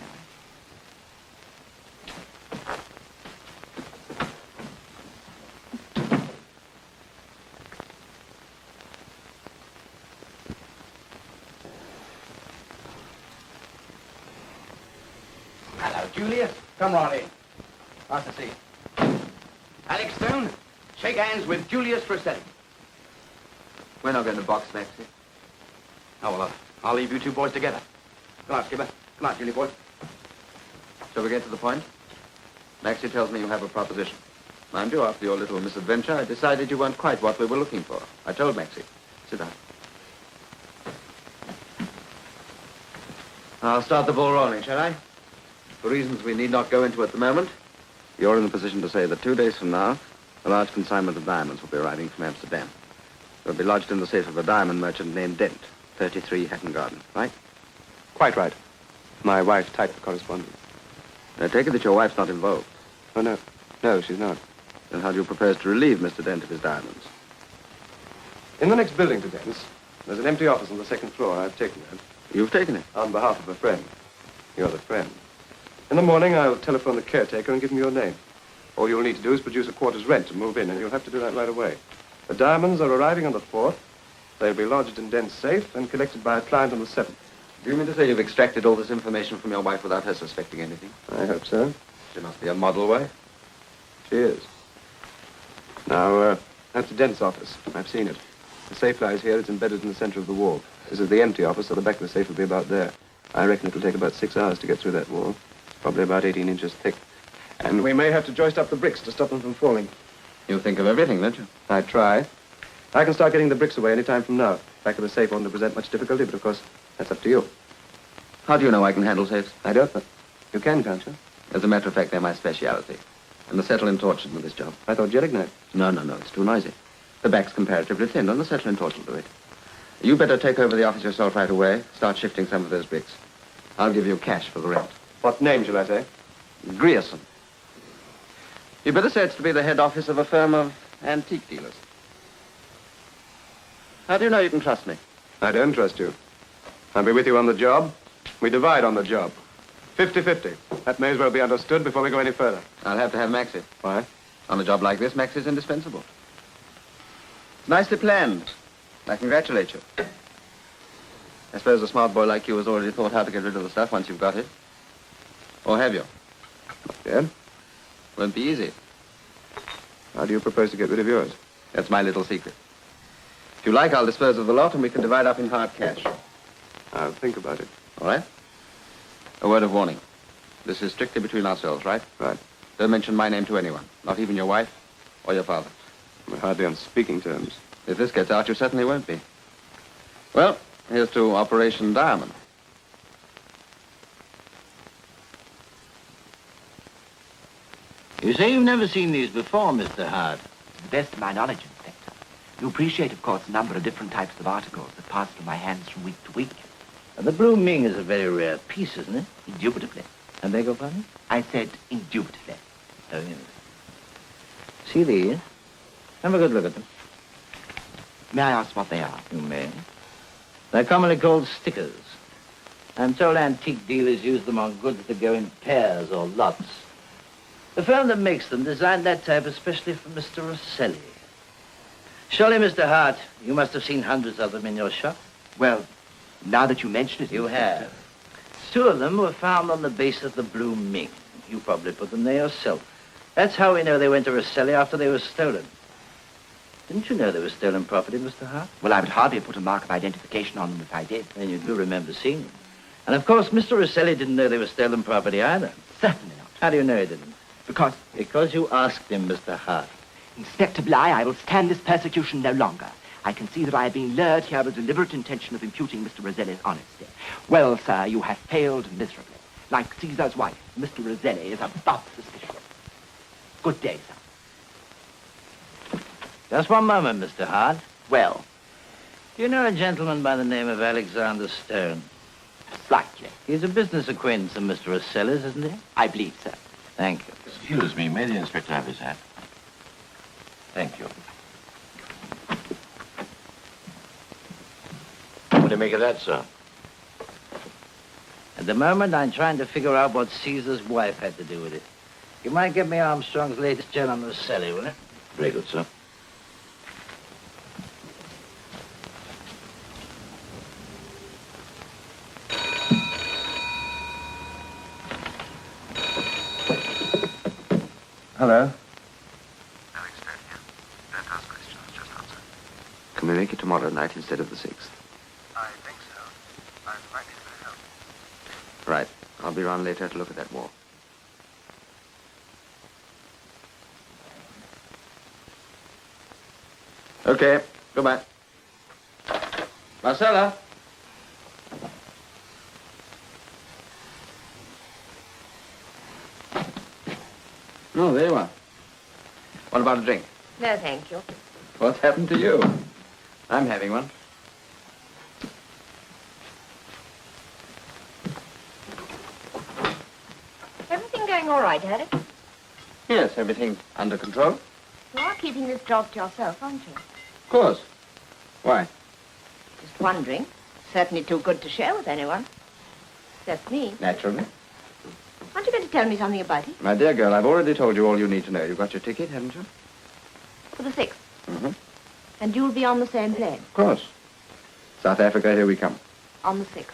Hello, Julius. Come right in. Nice to see you. Alex Stone, shake hands with Julius Rosselli. We're not going to box, Maxie. Oh, well, I'll leave you two boys together. Come on, Skipper. Come on, Julie boy. Shall we get to the point? Maxie tells me you have a proposition. Mind you, after your little misadventure, I decided you weren't quite what we were looking for. I told Maxie. Sit down. I'll start the ball rolling, shall I? For reasons we need not go into at the moment, you're in a position to say that 2 days from now, a large consignment of diamonds will be arriving from Amsterdam. They'll be lodged in the safe of a diamond merchant named Dent, 33 Hatton Garden, right? Quite right. My wife typed the correspondence. I take it that your wife's not involved. Oh, no. No, she's not. Then how do you propose to relieve Mr. Dent of his diamonds? In the next building to Dent's, there's an empty office on the second floor. I've taken it. You've taken it? On behalf of a friend. You're the friend. In the morning, I'll telephone the caretaker and give him your name. All you'll need to do is produce a quarter's rent to move in, and you'll have to do that right away. The diamonds are arriving on the 4th. They'll be lodged in Dent's safe and collected by a client on the 7th. Do you mean to say you've extracted all this information from your wife without her suspecting anything? I hope so. She must be a model wife. She is. Now, that's Dent's office. I've seen it. The safe lies here. It's embedded in the center of the wall. This is the empty office, so the back of the safe will be about there. I reckon it'll take about 6 hours to get through that wall. It's probably about 18 inches thick. And we may have to joist up the bricks to stop them from falling. You think of everything, don't you? I try. I can start getting the bricks away any time from now. Back of the safe won't present much difficulty, but of course, that's up to you. How do you know I can handle safes? I don't, but you can, can't you? As a matter of fact, they're my speciality. And the settle and torch with this job. I thought gelignite. No, it's too noisy. The back's comparatively thin, and the settle and torch will do it. You better take over the office yourself right away. Start shifting some of those bricks. I'll give you cash for the rent. What name shall I say? Grierson. You better say it's to be the head office of a firm of antique dealers. How do you know you can trust me? I don't trust you. I'll be with you on the job. We divide on the job. 50-50. That may as well be understood before we go any further. I'll have to have Maxie. Why? On a job like this, Maxie's indispensable. Nicely planned. I congratulate you. I suppose a smart boy like you has already thought how to get rid of the stuff once you've got it. Or have you? Yeah? Won't be easy. How do you propose to get rid of yours? That's my little secret. If you like, I'll dispose of the lot and we can divide up in hard cash. I'll think about it. All right? A word of warning. This is strictly between ourselves, right? Right. Don't mention my name to anyone. Not even your wife or your father. We're hardly on speaking terms. If this gets out, you certainly won't be. Well, here's to Operation Diamond. You say you've never seen these before, Mr. Hart. To the best of my knowledge, Inspector. You appreciate, of course, a number of different types of articles that pass through my hands from week to week. The Blue Ming is a very rare piece, isn't it? Indubitably. I beg your pardon? I said indubitably. Oh, yes. See these? Have a good look at them. May I ask what they are? You may. They're commonly called stickers. I'm told antique dealers use them on goods that go in pairs or lots. The firm that makes them designed that type especially for Mr. Rosselli. Surely, Mr. Hart, you must have seen hundreds of them in your shop. Well, now that you mention it... You have. 2 of them were found on the base of the Blue Ming. You probably put them there yourself. That's how we know they went to Rosselli after they were stolen. Didn't you know they were stolen property, Mr. Hart? Well, I would hardly have put a mark of identification on them if I did. Then you do remember seeing them. And, of course, Mr. Rosselli didn't know they were stolen property either. Certainly not. How do you know he didn't? Because... Because you asked him, Mr. Hart. Inspector Bligh, I will stand this persecution no longer. I can see that I have been lured here with a deliberate intention of imputing Mr. Roselli's honesty. Well, sir, you have failed miserably. Like Caesar's wife, Mr. Roselli is above suspicion. Good day, sir. Just one moment, Mr. Hart. Well? Do you know a gentleman by the name of Alexander Stone? Slightly. He's a business acquaintance of Mr. Roselli's, isn't he? I believe so. Thank you. Excuse me, may the inspector have his hat? Thank you. What do you make of that, sir? At the moment, I'm trying to figure out what Caesar's wife had to do with it. You might get me Armstrong's latest gen on Rosselli, will you? Very good, sir. Hello. Alex Dent here. Dent asked questions just answered. Can we make it tomorrow night instead of the 6th? I think so. I might need a bit of help. Right. I'll be around later to look at that wall. Okay. Goodbye. Marcella? Oh, there you are. What about a drink? No, thank you. What's happened to you? I'm having one. Everything going all right, Alec? Yes, everything under control. You are keeping this job to yourself, aren't you? Of course. Why? Just wondering. Certainly too good to share with anyone. Except me. Naturally. Aren't you going to tell me something about it? My dear girl, I've already told you all you need to know. You've got your ticket, haven't you? For the 6th. Mm-hmm. And you'll be on the same plane? Of course. South Africa, here we come. On the 6th.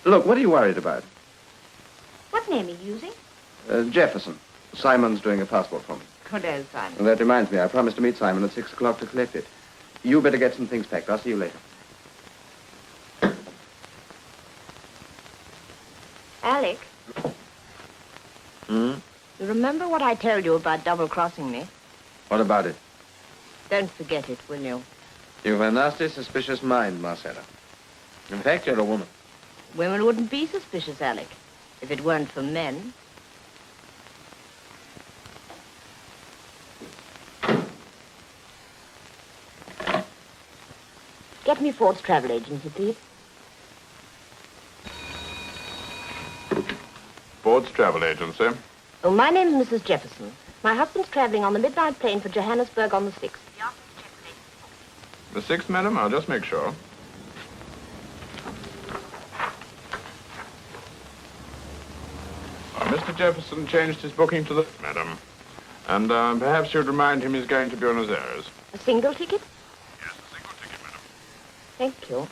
Look, what are you worried about? What name are you using? Jefferson. Simon's doing a passport for me. Good old Simon. And that reminds me, I promised to meet Simon at 6 o'clock to collect it. You better get some things packed. I'll see you later. Alec? Hmm? You remember what I told you about double-crossing me? What about it? Don't forget it, will you? You've a nasty, suspicious mind, Marcella. In fact, you're a woman. Women wouldn't be suspicious, Alec, if it weren't for men. Get me Ford's travel agency, please. Ford's travel agency. Oh, my name's Mrs. Jefferson. My husband's traveling on the midnight plane for Johannesburg on the 6th. The 6th, madam? I'll just make sure. Mr. Jefferson changed his booking to the... Madam. And perhaps you'd remind him he's going to Buenos Aires. A single ticket? Yes, a single ticket, madam. Thank you.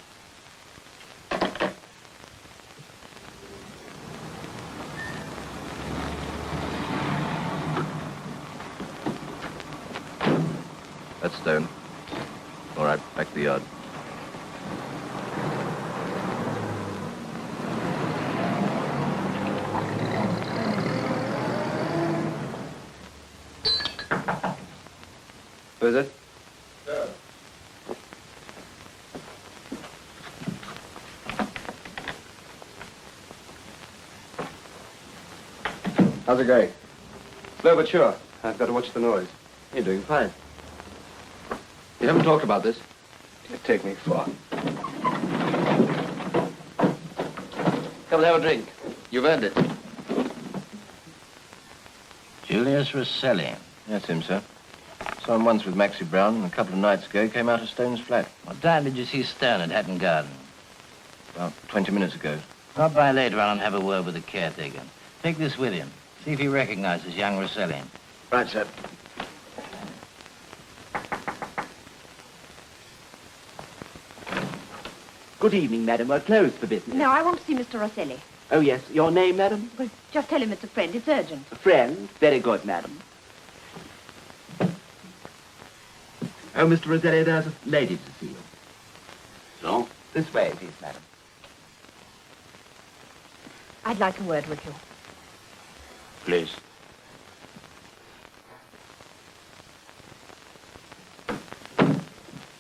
That's Stone. All right, back to the yard. Who is it? How's it going? Slow but sure. I've got to watch the noise. You're doing fine. You haven't talked about this. It'd take me far. Come and have a drink. You've earned it. Julius Rosselli. That's him, sir. Saw him once with Maxie Brown, and a couple of nights ago he came out of Stone's flat. What time did you see Stone at Hatton Garden? About 20 minutes ago. Stop by later on and have a word with the caretaker. Take this with you. See if he recognizes young Rosselli. Right, sir. Good evening, madam. We're closed for business. No, I want to see Mr. Rosselli. Oh, yes. Your name, madam? Well, just tell him it's a friend. It's urgent. A friend? Very good, madam. Oh, Mr. Rosselli, there's a lady to see you. So? This way, please, madam. I'd like a word with you. Please.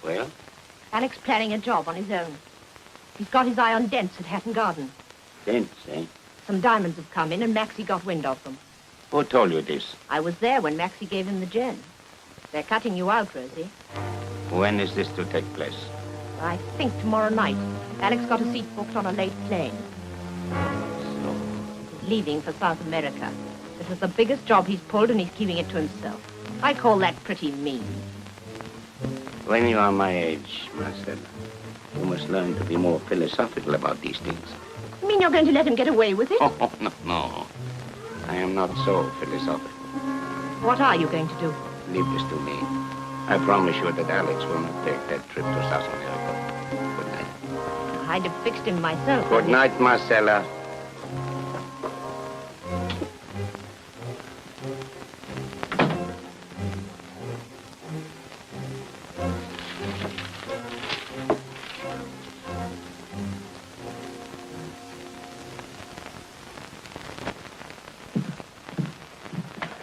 Well? Alec's planning a job on his own. He's got his eye on dents at Hatton Garden. Dents, eh? Some diamonds have come in, and Maxie got wind of them. Who told you this? I was there when Maxie gave him the gin. They're cutting you out, Rosie. When is this to take place? I think tomorrow night. Alec's got a seat booked on a late plane. So, Leaving for South America. This is the biggest job he's pulled, and he's keeping it to himself. I call that pretty mean. when you are my age, Marcella, you must learn to be more philosophical about these things. You mean you're going to let him get away with it? Oh, no. I am not so philosophical. What are you going to do? Leave this to me. I promise you that Alex will not take that trip to South America. Good night. I'd have fixed him myself. Good night, Marcella.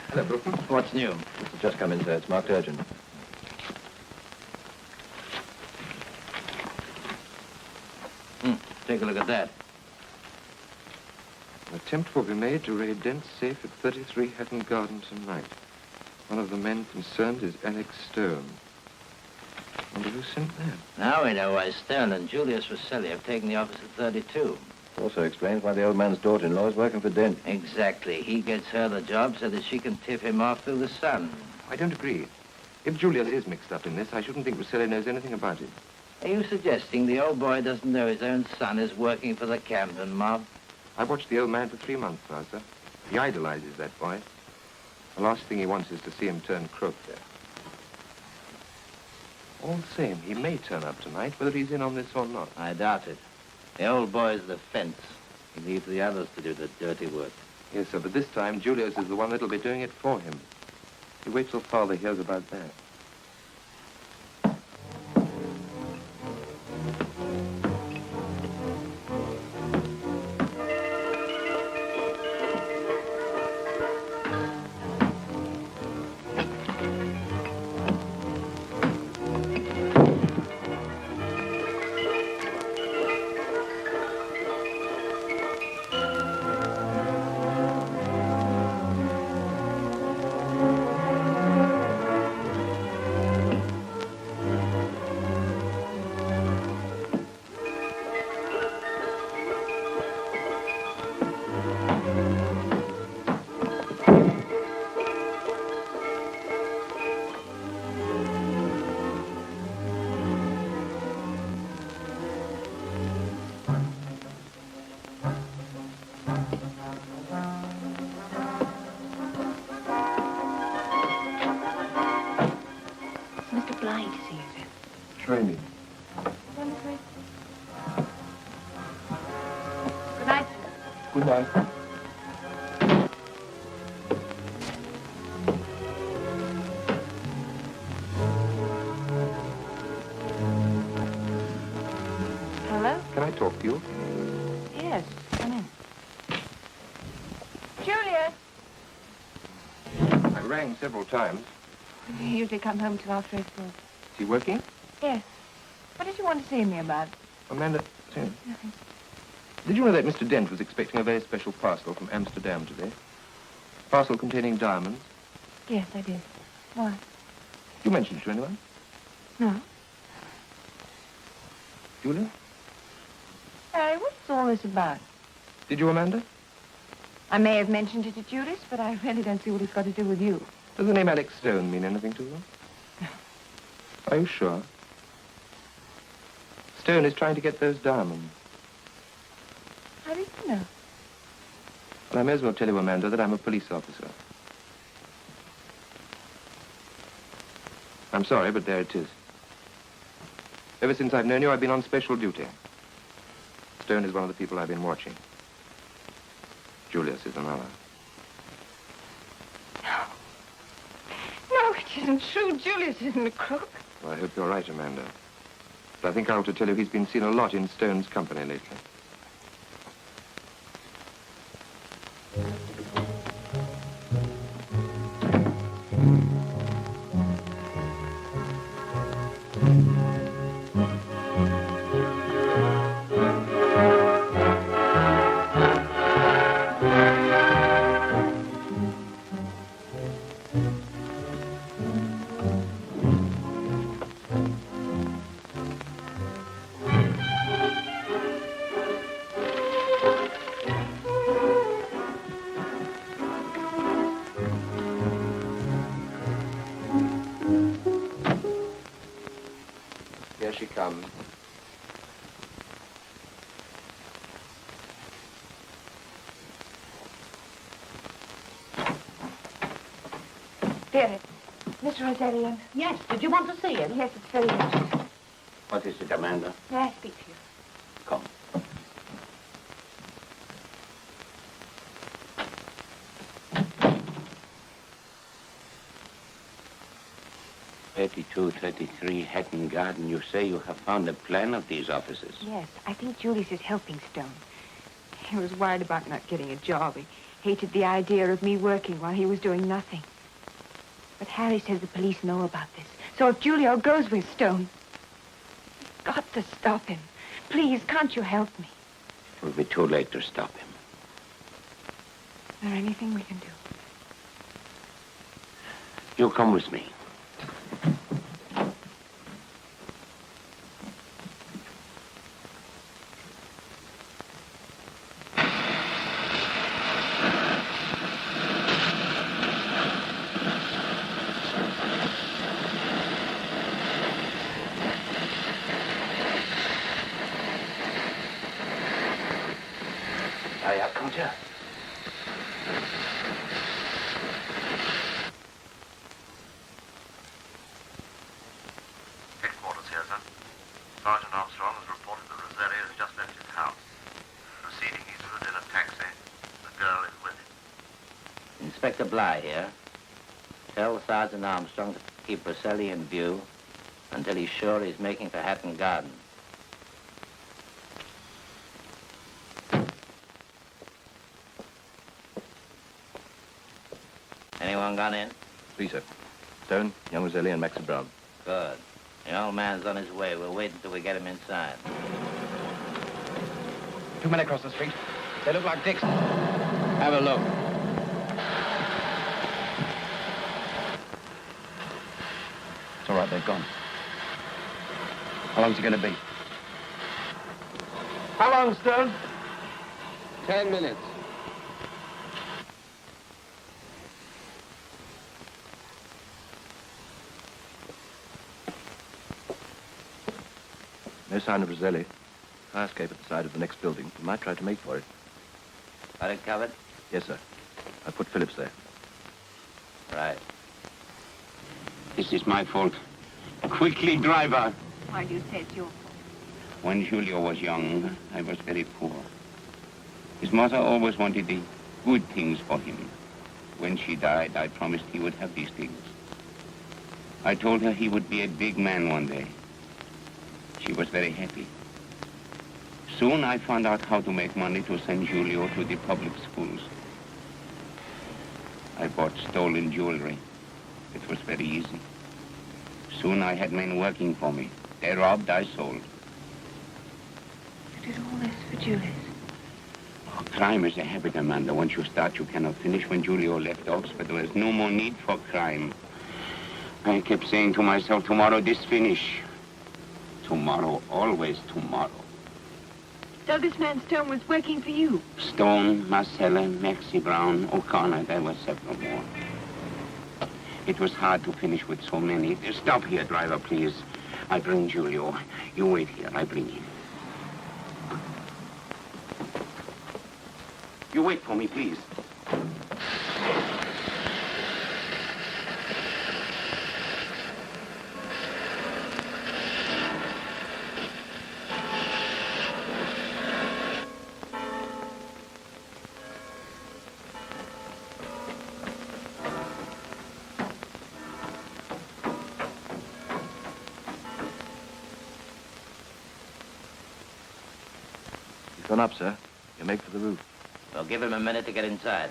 Hello, Brooklyn. What's new? Just come in, sir. It's marked urgent. take a look at that. An attempt will be made to raid Dent's safe at 33 Hatton Garden tonight. One of the men concerned is Alex Stone. Wonder who sent that? Now we know why Stone and Julius Rosselli have taken the office at 32. Also explains why the old man's daughter-in-law is working for Dent. Exactly. He gets her the job so that she can tip him off through the sun. I don't agree. If Julius is mixed up in this, I shouldn't think Rosselli knows anything about it. Are you suggesting the old boy doesn't know his own son is working for the Camden mob? I've watched the old man for 3 months now, sir. He idolizes that boy. The last thing he wants is to see him turn crook. All the same, he may turn up tonight, whether he's in on this or not. I doubt it. The old boy's the fence. He leaves the others to do the dirty work. Yes, sir, but this time, Julius is the one that'll be doing it for him. You wait till Father hears about that. Training. Good night. Good night. Hello? Can I talk to you? Yes, come in. Julius! I rang several times. You usually come home till after 8 o'clock. Is he working? Yes. What did you want to see me about? Amanda, Nothing. did you know that Mr. Dent was expecting a very special parcel from Amsterdam today? Parcel containing diamonds. Yes, I did. Why? You mentioned it to anyone? No. Julia? Harry, what's all this about? Did you, Amanda? I may have mentioned it to Julius, but I really don't see what it's got to do with you. Does the name Alex Stone mean anything to you? No. Are you sure? Stone is trying to get those diamonds. How do you know? Well, I may as well tell you, Amanda, that I'm a police officer. I'm sorry, but there it is. Ever since I've known you, I've been on special duty. Stone is one of the people I've been watching. Julius is another. No, it isn't true. Julius isn't a crook. Well, I hope you're right, Amanda. But I think I ought to tell you he's been seen a lot in Stone's company lately. Here she comes. There it is. Mr. Rosselli. Yes, did you want to see him? Yes, it's very urgent. What is it, Amanda? May I speak to you? Come. "32, 33 Hatton Garden. You say you have found a plan of these offices. Yes, I think Julius is helping Stone. He was worried about not getting a job. He hated the idea of me working while he was doing nothing. But Harry says the police know about this. So if Julio goes with Stone, you've got to stop him. Please, can't you help me? will be too late to stop him. Is there anything we can do? You come with me. Hurry up, can't you? Headquarters here, sir. Sergeant Armstrong has reported that Roselli has just left his house. Proceeding eastward in a taxi. The girl is with him. Inspector Bly here. Tell Sergeant Armstrong to keep Roselli in view until he's sure he's making for Hatton Garden. Anyone gone in? Please, sir. Stone, young Roselli, and Max Brown. Good. The old man's on his way. We'll wait until we get him inside. 2 men across the street. They look like dicks. Have a look. It's all right, they're gone. How long's it going to be? How long, Stone? 10 minutes. No sign of Roselli. Fire escape at the side of the next building. We might try to make for it. Got it covered? Yes, sir. I put Phillips there. Right. This is my fault. Quickly, driver. Why do you say it's your fault? When Julio was young, I was very poor. His mother always wanted the good things for him. When she died, I promised he would have these things. I told her he would be a big man one day. She was very happy. Soon I found out how to make money to send Julio to the public schools. I bought stolen jewelry. It was very easy. Soon I had men working for me. They robbed, I sold. You did all this for Julius? Oh, crime is a habit, Amanda. Once you start, you cannot finish. When Julio left Oxford, there was no more need for crime. I kept saying to myself, tomorrow this finish. Tomorrow, always tomorrow. So this man Stone was working for you? Stone, Marcella, Maxie Brown, O'Connor, there were several more. It was hard to finish with so many. Stop here, driver, please. I bring Julio. You wait here, I bring him. You wait for me, please. He's gone up, sir. You make for the roof. Well, give him a minute to get inside.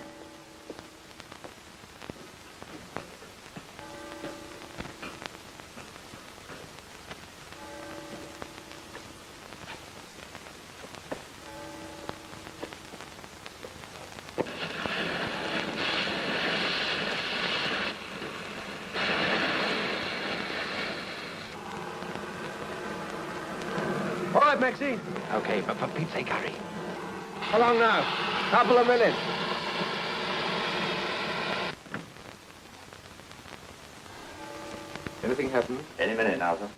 All right, Maxie. Okay, but for Pete's sake, hurry. How long now? Couple of minutes. Anything happen? Any minute now, sir.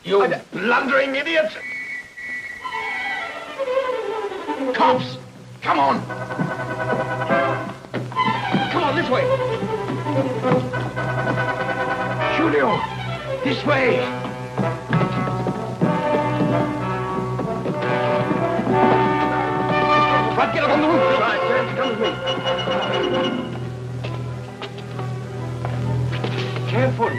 You blundering idiot! Cops! Come on! Come on, this way! Julio! This way! Right, get up on the roof! Right, come with me. Careful.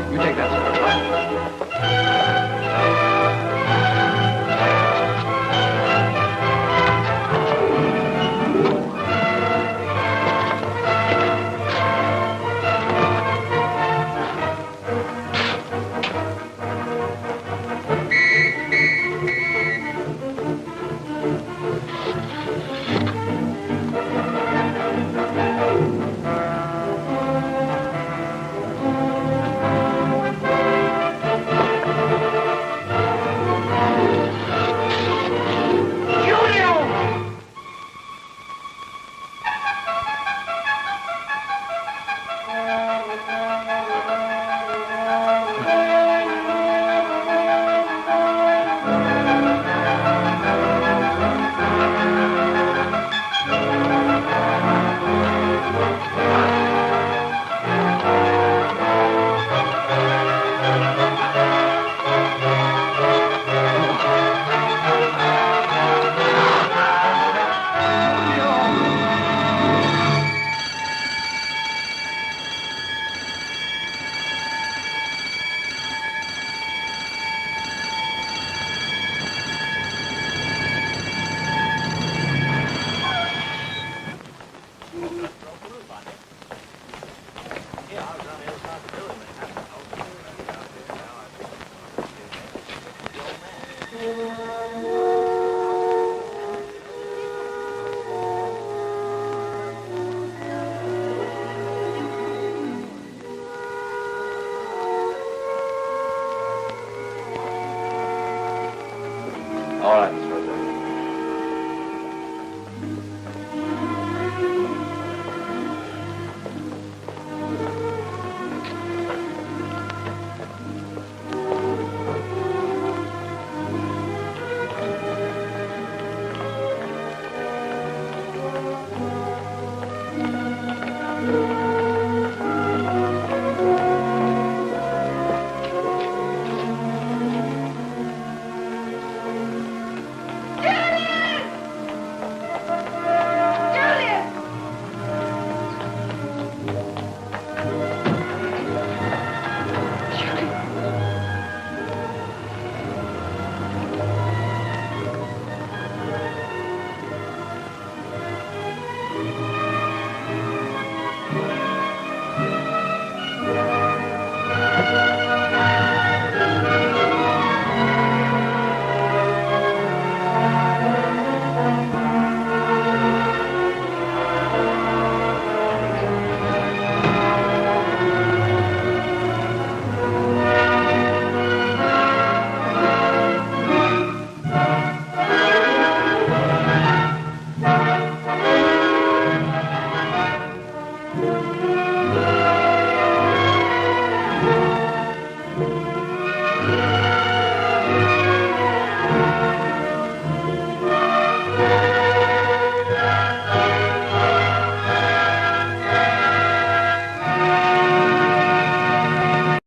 You take that, sir. All right.